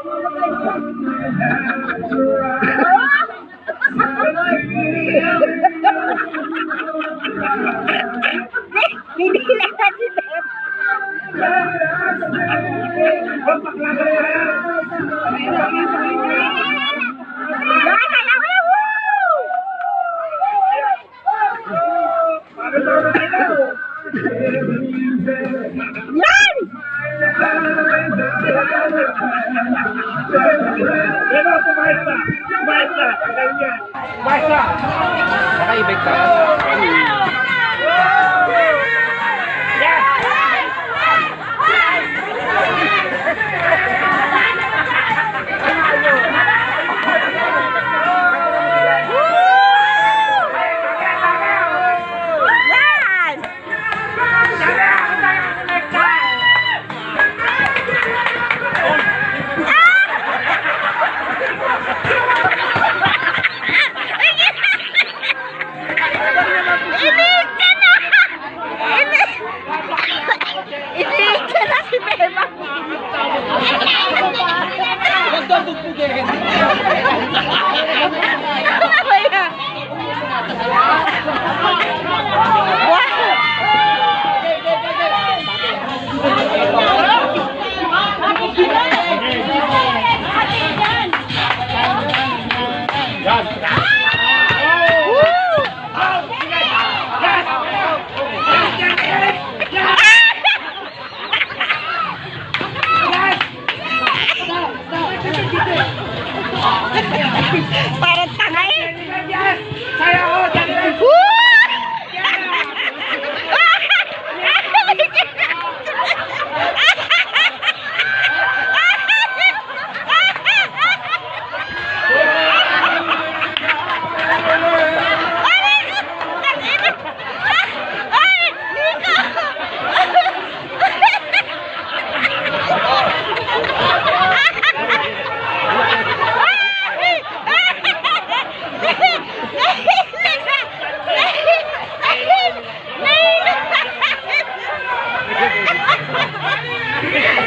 Hindi lang si Beb. Yan! Nakaibig ka. Parang tanga eh.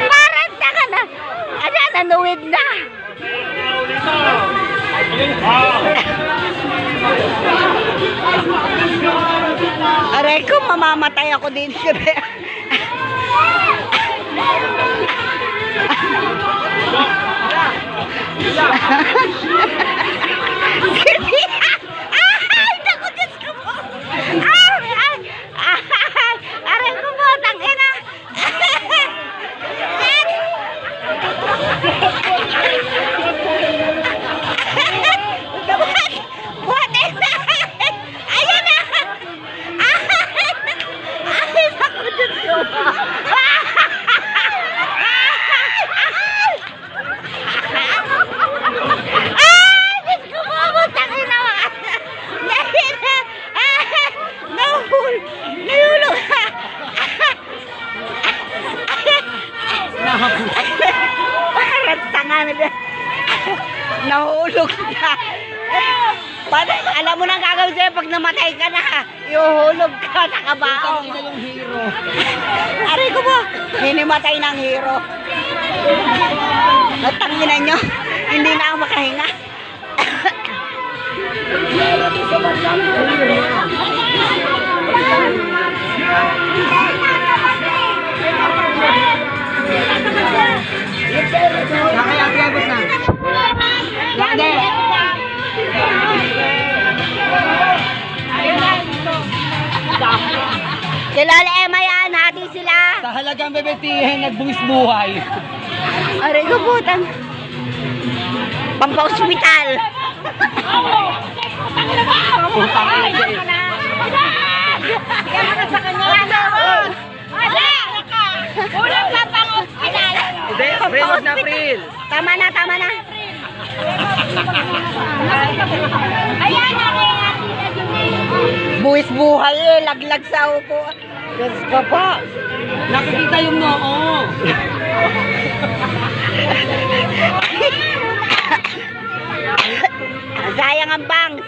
Parang tanga na. Ano, nanuwid na. Aray ko, mamamatay ako din. Aray ko po, tangina. Ayan na. Ay, naku, Diyos ko. Nahulog na. Alam mo na gagawin sa'yo pag namatay ka na. Iuhulog ka sa kabaong. Yung hero. Aray ko po. Hinimatay ng hero. Natanginan nyo. Hindi na ako makahinga. Nakayabot na. Lagi. Kilala Emma yan. Hati sila. Sa halagang bebetihin, nagbuwis buhay. Aray ko po. Pampa-hospital. Putang ina dyan. Kaya ka sa kanya. Wala! Ulang pa pang-hospital. Hindi, April, wag na April. Tama na, tama na. Ayan na kaya. Buwis buhay eh. Laglag sa upo. Diyos ka pa. Nakikita yung noo. Sayang ang bangs.